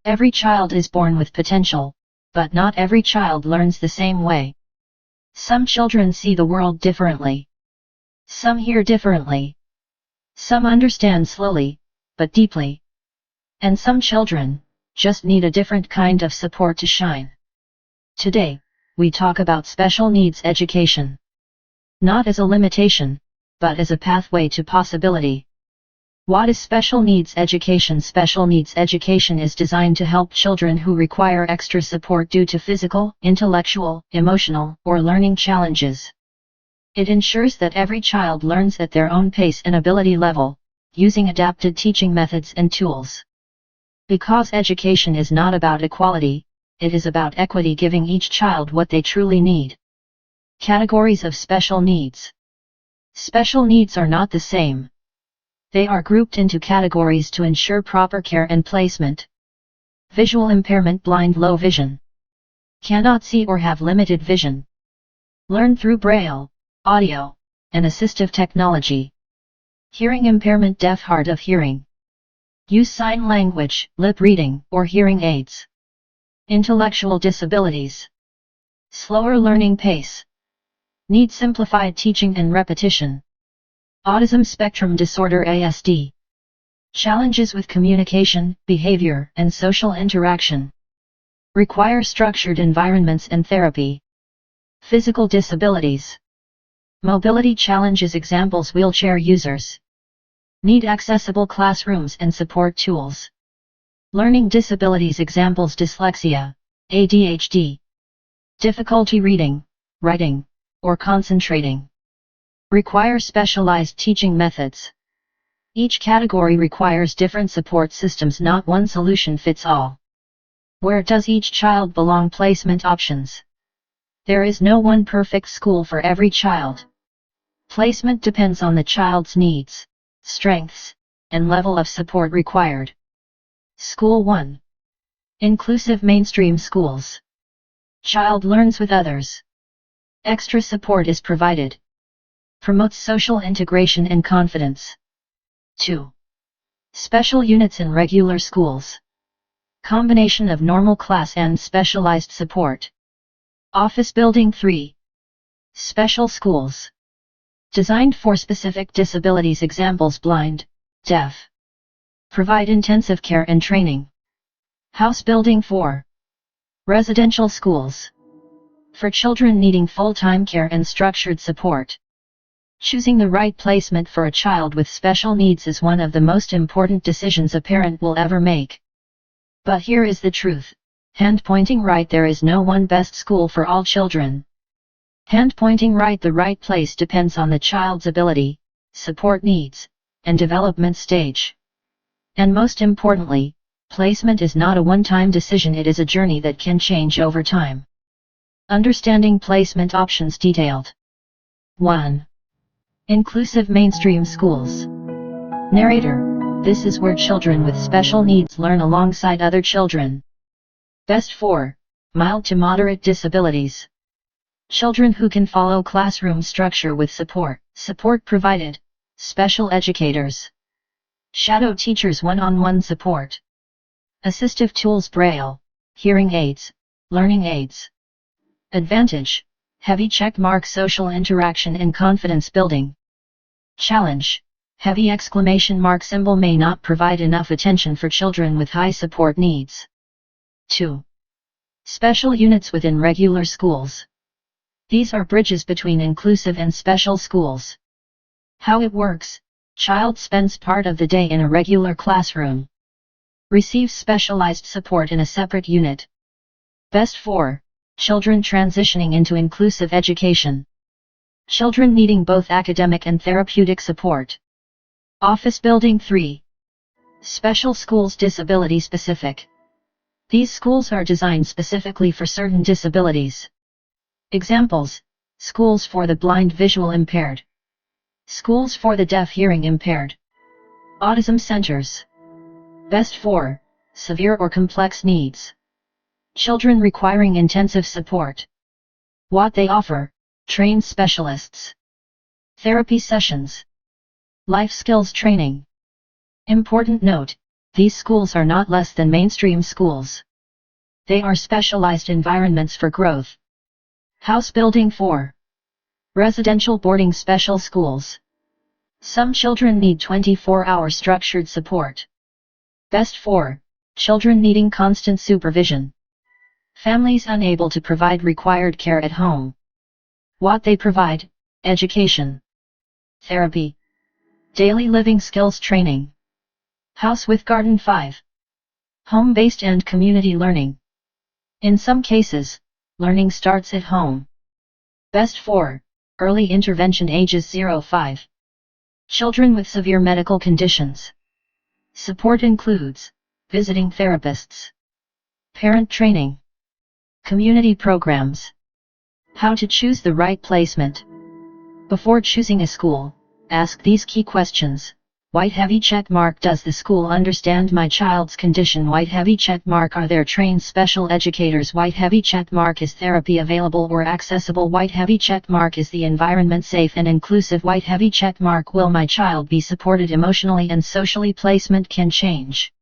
Every child is born with potential, but not every child learns the same way. Some children see the world differently. Some hear differently. Some understand slowly, but deeply. And some children just need a different kind of support to shine. Today, we talk about special needs education. Not as a limitation, but as a pathway to possibility. What is special needs education? Special needs education is designed to help children who require extra support due to physical, intellectual, emotional, or learning challenges. It ensures that every child learns at their own pace and ability level, using adapted teaching methods and tools. Because education is not about equality, it is about equity, giving each child what they truly need. Categories of special needs. Special needs are not the same. They are grouped into categories to ensure proper care and placement. Visual impairment: blind, low vision. Cannot see or have limited vision. Learn through braille, audio, and assistive technology. Hearing impairment: deaf, hard of hearing. Use sign language, lip reading, or hearing aids. Intellectual disabilities. Slower learning pace. Need simplified teaching and repetition. Autism spectrum disorder (ASD). Challenges with communication, behavior, and social interaction. Require structured environments and therapy. Physical disabilities. Mobility challenges. Examples: wheelchair users. Need accessible classrooms and support tools. Learning disabilities. Examples: dyslexia, ADHD. Difficulty reading, writing, or concentrating. Require specialized teaching methods. Each category requires different support systems, not one solution fits all. Where does each child belong? Placement options. There is no one perfect school for every child. Placement depends on the child's needs, strengths, and level of support required. School 1. Inclusive mainstream schools. Child learns with others. Extra support is provided. Promotes social integration and confidence. 2. Special units in regular schools. Combination of normal class and specialized support. Office building. 3. Special schools. Designed for specific disabilities. Examples: blind, deaf. Provide intensive care and training. House building. 4. Residential schools. For children needing full-time care and structured support. Choosing the right placement for a child with special needs is one of the most important decisions a parent will ever make. But here is the truth. Hand pointing right: there is no one best school for all children. Hand pointing right: the right place depends on the child's ability, support needs, and development stage. And most importantly, placement is not a one-time decision, it is a journey that can change over time. Understanding placement options detailed. 1. Inclusive mainstream schools. Narrator: this is where children with special needs learn alongside other children. Best for mild to moderate disabilities. Children who can follow classroom structure with support provided. Special educators. Shadow teachers: one-on-one support. Assistive tools: braille, hearing aids, learning aids. Advantage: heavy check mark, social interaction and confidence building. Challenge: heavy exclamation mark symbol may not provide enough attention for children with high support needs. 2. Special units within regular schools. These are bridges between inclusive and special schools. How it works: child spends part of the day in a regular classroom. Receives specialized support in a separate unit. Best for children transitioning into inclusive education. Children needing both academic and therapeutic support. Office building. 3. Special schools: disability specific. These schools are designed specifically for certain disabilities. Examples: schools for the blind, visual impaired. Schools for the deaf, hearing impaired. Autism centers. Best for severe or complex needs. Children requiring intensive support. What they offer: trained specialists. Therapy sessions. Life skills training. Important note: These schools are not less than mainstream schools. They are specialized environments for growth. House building 4. Residential boarding special schools. Some children need 24-hour structured support. Best 4. Children needing constant supervision. Families unable to provide required care at home. What they provide: education, therapy, daily living skills training. House with garden 5. Home-based and community learning. In some cases, learning starts at home. Best 4. Early intervention ages 0-5. Children with severe medical conditions. Support includes visiting therapists, parent training, community programs. How to choose the right placement. Before choosing a school, ask these key questions. White heavy check mark. Does the school understand my child's condition? White heavy check mark. Are there trained special educators? White heavy check mark. Is therapy available or accessible? White heavy check mark. Is the environment safe and inclusive? White heavy check mark. Will my child be supported emotionally and socially? Placement can change.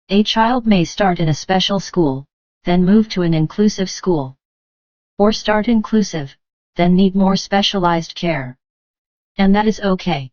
A child may start in a special school, then move to an inclusive school. Or start inclusive, then need more specialized care. And that is okay.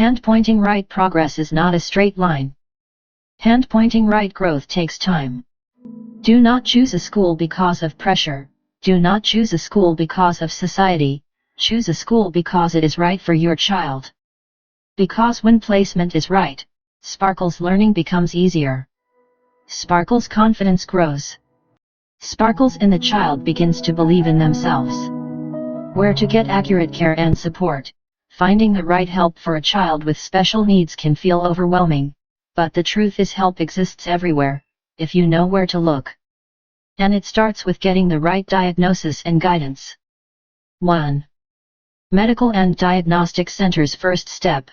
Hand pointing right. Progress is not a straight line. Hand pointing right. Growth takes time. Do not choose a school because of pressure. Do not choose a school because of society. Choose a school because it is right for your child. Because when placement is right, Sparkle's learning becomes easier. Sparkle's confidence grows. Sparkles and the child begins to believe in themselves. Where to get accurate care and support. Finding the right help for a child with special needs can feel overwhelming, but the truth is help exists everywhere, if you know where to look. And it starts with getting the right diagnosis and guidance. 1. Medical and Diagnostic Centers. First step.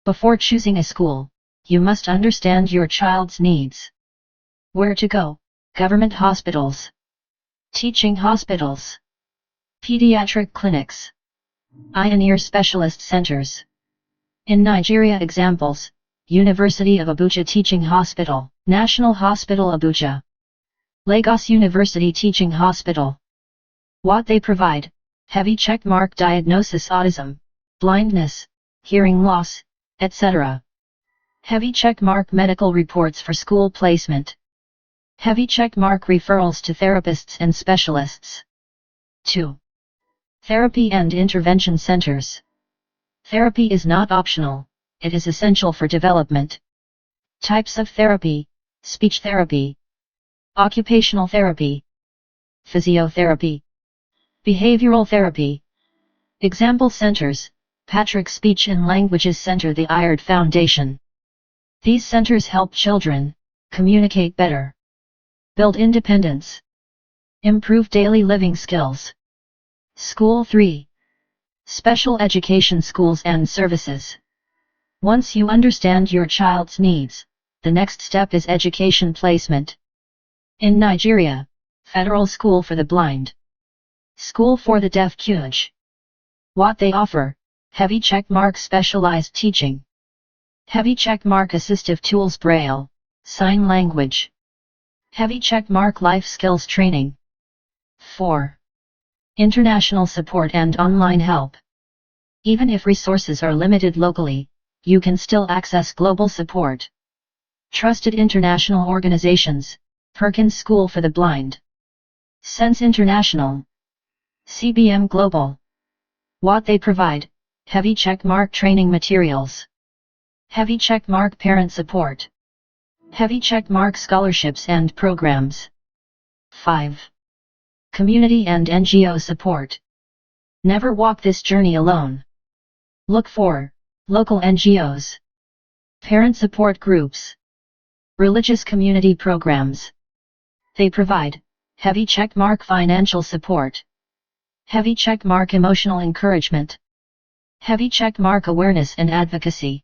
Before choosing a school, you must understand your child's needs. Where to go? Government hospitals, teaching hospitals, pediatric clinics, eye and ear specialist centers. In Nigeria, examples: University of Abuja Teaching Hospital, National Hospital Abuja, Lagos University Teaching Hospital. What they provide: heavy check mark. Diagnosis: autism, blindness, hearing loss, etc. Heavy check mark. Medical reports for school placement. Heavy check mark. Referrals to therapists and specialists. 2. Therapy and intervention centers. Therapy is not optional, it is essential for development. Types of therapy: speech therapy, occupational therapy, physiotherapy, behavioral therapy. Example centers: Patrick Speech and Languages Center, the IRD Foundation. These centers help children communicate better, build independence, improve daily living skills. School 3. Special education schools and services. Once you understand your child's needs, the next step is education placement. In Nigeria, Federal School for the Blind, School for the Deaf (CUJ). What they offer: heavy check mark. Specialized teaching, heavy check mark. Assistive tools: Braille, sign language, heavy check mark. Life skills training. 4. International support and online help. Even if resources are limited locally, you can still access global support. Trusted international organizations: Perkins School for the Blind, Sense International, CBM Global. What they provide: heavy check mark. Training materials, heavy check mark. Parent support, heavy check mark. Scholarships and programs. 5. Community and NGO support. Never walk this journey alone. Look for local NGOs, parent support groups, religious community programs. They provide heavy check mark. Financial support, heavy check mark. Emotional encouragement, heavy check mark. Awareness and advocacy.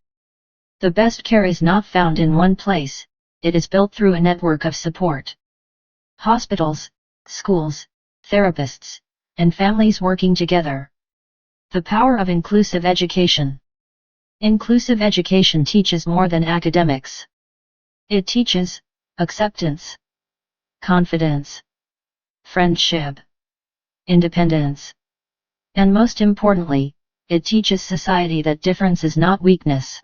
The best care is not found in one place, it is built through a network of support. Hospitals, schools, therapists, and families working together. The power of inclusive education. Inclusive education teaches more than academics. It teaches acceptance, confidence, friendship, independence. And most importantly, it teaches society that difference is not weakness.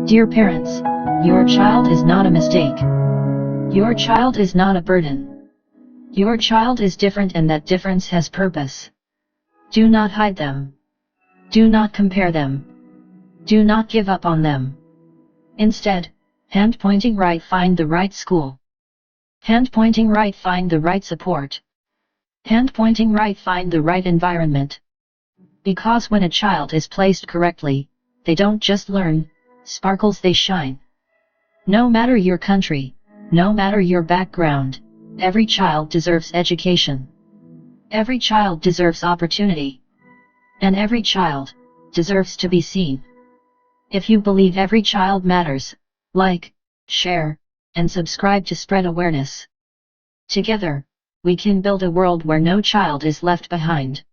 Dear parents, your child is not a mistake. Your child is not a burden. Your child is different and that difference has purpose. Do not hide them. Do not compare them. Do not give up on them. Instead, hand pointing right, find the right school. Hand pointing right, find the right support. Hand pointing right, find the right environment. Because when a child is placed correctly, they don't just learn, sparkles they shine. No matter your country, no matter your background, every child deserves education. Every child deserves opportunity. And every child deserves to be seen. If you believe every child matters, like, share, and subscribe to spread awareness. Together, we can build a world where no child is left behind.